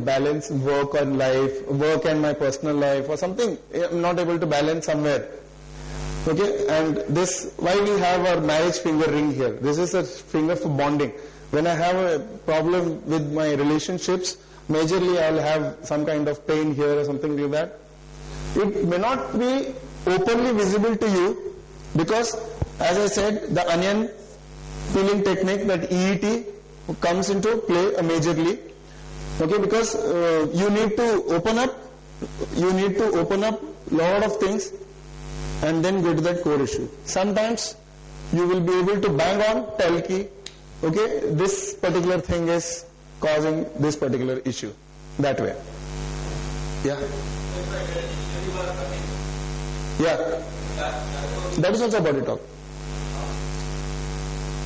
balance work and life, work and my personal life or something. I'm not able to balance somewhere. Okay, and this, why we have our marriage finger ring here. This is a finger for bonding. When I have a problem with my relationships, majorly I'll have some kind of pain here or something like that. It may not be openly visible to you because, as I said, the onion peeling technique, that EET, comes into play majorly. Okay, because you need to open up lot of things and then go to that core issue. Sometimes you will be able to bang on, tell ki, okay, this particular thing is causing this particular issue. That way. Yeah. Yeah. That is also body talk.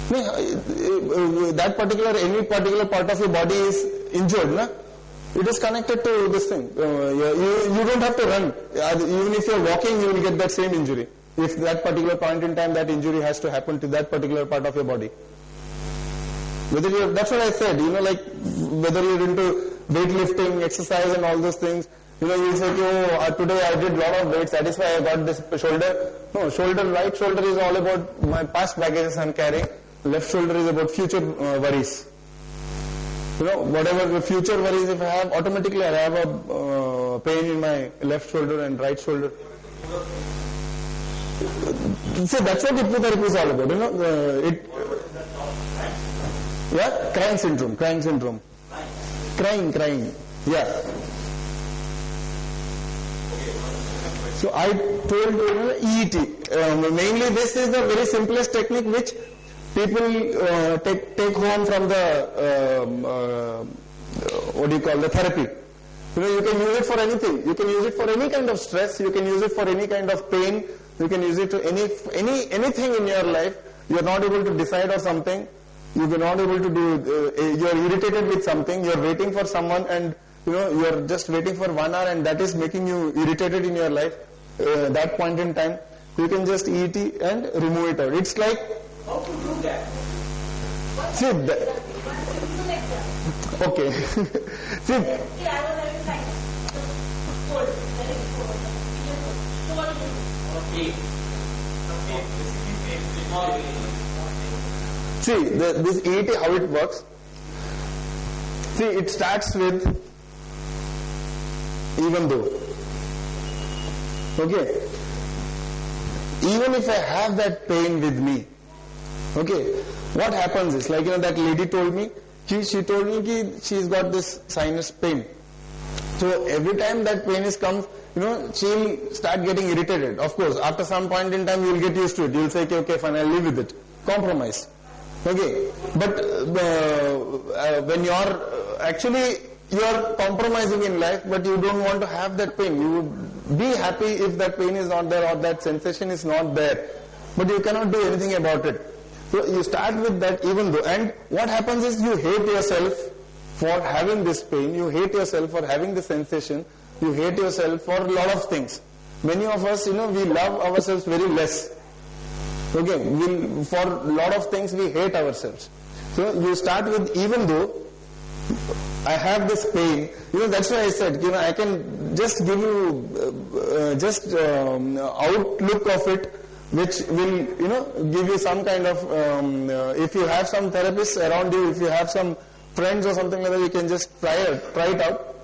That particular, any particular part of your body is injured, na? It is connected to this thing. You don't have to run. Even if you're walking, you will get that same injury. If that particular point in time, that injury has to happen to that particular part of your body. That's what I said, like whether you're into weightlifting, exercise and all those things, you say, oh, today I did lot of weights, that is why I got this shoulder. No, right shoulder is all about my past baggages I'm carrying. Left shoulder is about future worries. Whatever the future worries if I have, automatically I have a pain in my left shoulder and right shoulder. So that's what hypnotherapy is all about, Yeah, crying syndrome. Crying, yeah. So I told you EET. Mainly this is the very simplest technique which people take home from the the therapy. You can use it for anything. You can use it for any kind of stress. You can use it for any kind of pain. You can use it to anything in your life. You are not able to decide on something. You are not able to do. You are irritated with something. You are waiting for someone, and you are just waiting for 1 hour, and that is making you irritated in your life. That point in time, you can just eat it and remove it out. It's like. How to do that? See that. Okay. See. I was having like cold, very cold. So what do you do? See, this EET, how it works. See, it starts with even though. Okay. Even if I have that pain with me, okay, what happens is, like that lady told me, she told me that she's got this sinus pain. So every time that pain is comes, she'll start getting irritated. Of course, after some point in time, you'll get used to it. You'll say, okay, fine, I'll live with it. Compromise. Okay, but when you're compromising in life, but you don't want to have that pain. You would be happy if that pain is not there or that sensation is not there, but you cannot do anything about it. So you start with that even though, and what happens is you hate yourself for having this pain, you hate yourself for having the sensation, you hate yourself for a lot of things. Many of us, we love ourselves very less. Okay, for a lot of things we hate ourselves. So you start with even though I have this pain, that's why I said, I can just give you outlook of it, which will, give you some kind of, if you have some therapists around you, if you have some friends or something like that, you can just try it out.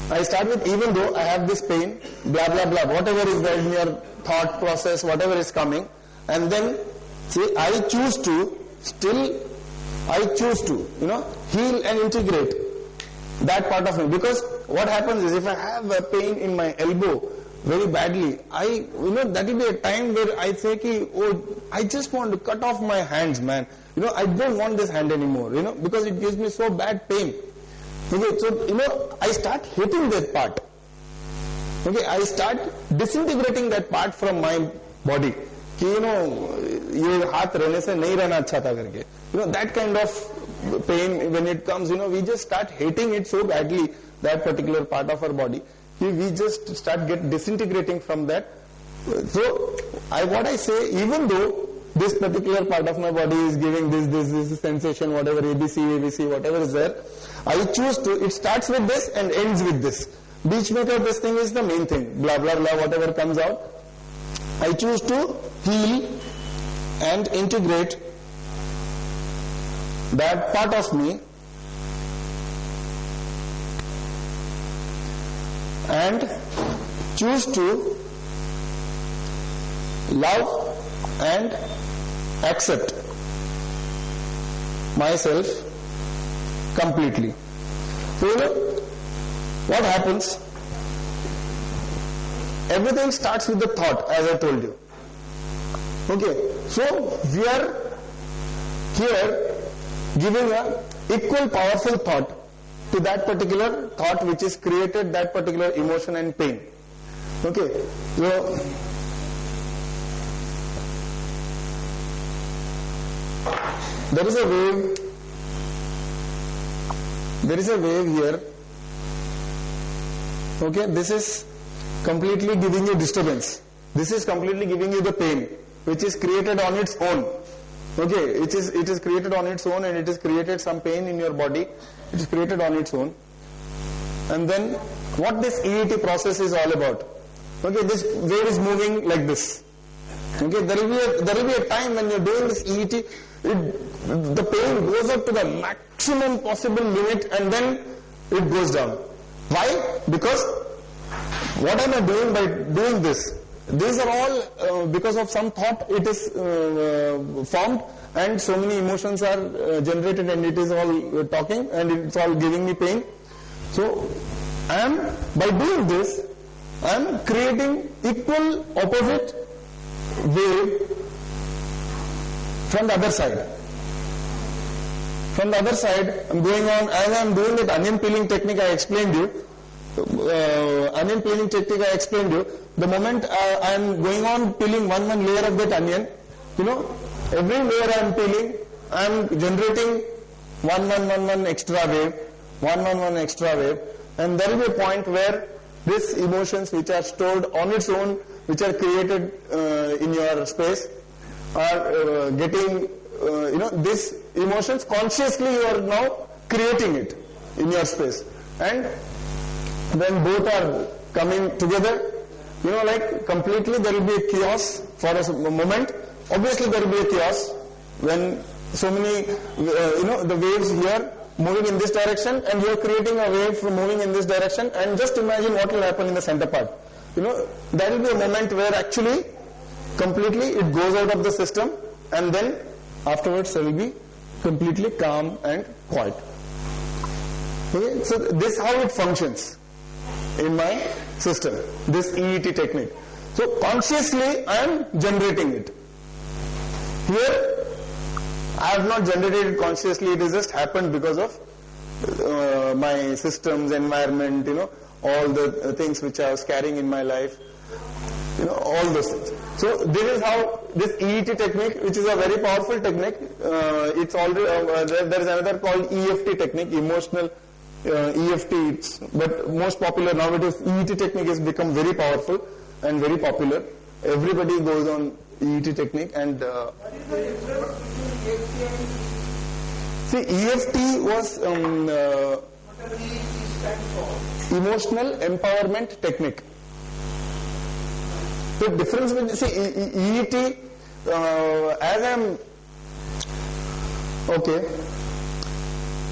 I start with even though I have this pain, blah, blah, blah, whatever is there in your thought process, whatever is coming, and then, see, I choose to heal and integrate that part of me. Because what happens is, if I have a pain in my elbow very badly, that will be a time where I say, I just want to cut off my hands, man. I don't want this hand anymore, because it gives me so bad pain. Okay, so, I start hating that part. Okay, I start disintegrating that part from my body. ये हाथ रहने से नहीं रहना अच्छा था करके. That kind of pain, when it comes, we just start hating it so badly, that particular part of our body. We just start disintegrating from that. So, what I say, even though this particular part of my body is giving this sensation, whatever, ABC, whatever is there. I choose to, it starts with this and ends with this. Beachmaker, this thing is the main thing, blah, blah, blah, whatever comes out. I choose to heal and integrate that part of me and choose to love and accept myself completely. So you know what happens? Everything starts with the thought, as I told you. Okay, so we are here giving a equal powerful thought to that particular thought which is created that particular emotion and pain. Okay, so there is a wave here. Okay, this is completely giving you disturbance. This is completely giving you the pain, which is created on its own. Okay, it is created on its own, and it has created some pain in your body. It is created on its own. And then what this EET process is all about? Okay, this wave is moving like this. Okay, there will be a time when you're doing this EET, the pain goes up to the maximum possible limit, and then it goes down. Why? Because what am I doing by doing this? These are all because of some thought it is formed, and so many emotions are generated, and it is all talking, and it's all giving me pain. So by doing this, I am creating equal opposite wave from the other side. From the other side, I'm going on, as I'm doing that onion peeling technique I explained you, the moment I'm going on peeling one layer of that onion, you know, every layer I'm peeling, I'm generating one extra wave, one extra wave, and there will be a point where these emotions which are stored on its own, which are created in your space, are getting, these emotions consciously you are now creating it in your space. And when both are coming together, you know, like completely there will be a chaos for a moment. Obviously there will be a chaos when so many, the waves here moving in this direction, and you are creating a wave from moving in this direction, and just imagine what will happen in the center part. You know, there will be a moment where actually completely it goes out of the system, and then afterwards there will be completely calm and quiet. Okay, so this is how it functions in my system, this EET technique. So consciously I am generating it. Here I have not generated it consciously, it has just happened because of my systems, environment, all the things which I was carrying in my life, all those things. So this is how this EET technique, which is a very powerful technique, it's already, there is another called EFT technique, emotional EFT, but most popular nowadays. EET technique has become very powerful and very popular. Everybody goes on EET technique, and see, EFT was emotional empowerment technique. The difference with EET, as I am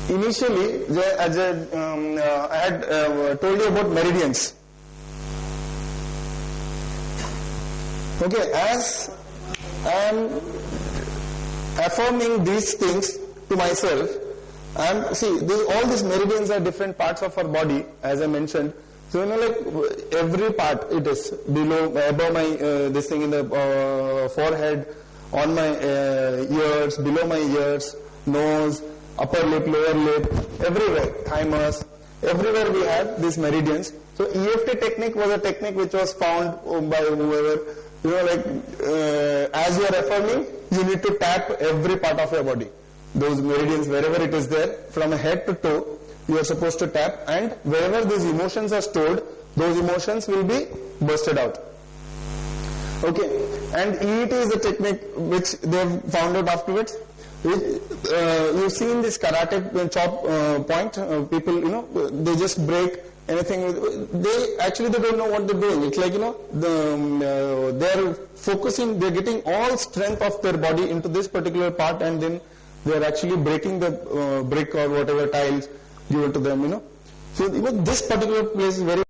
initially, as I had told you about meridians. Okay, as I am affirming these things to myself, all these meridians are different parts of our body, as I mentioned. So like every part, it is below, above my this thing in the forehead, on my ears, below my ears, nose, upper lip, lower lip, everywhere, thymus, everywhere we have these meridians. So EFT technique was a technique which was found by whoever, as you are affirming, you need to tap every part of your body. Those meridians, wherever it is there, from head to toe, you are supposed to tap, and wherever these emotions are stored, those emotions will be bursted out. Okay, And EET is a technique which they've found out afterwards. You've seen this karate chop point. People, they just break anything. They don't know what they're doing. It's like, they're focusing, they're getting all strength of their body into this particular part, and then they're actually breaking the brick or whatever tiles given to them, So, this particular place is very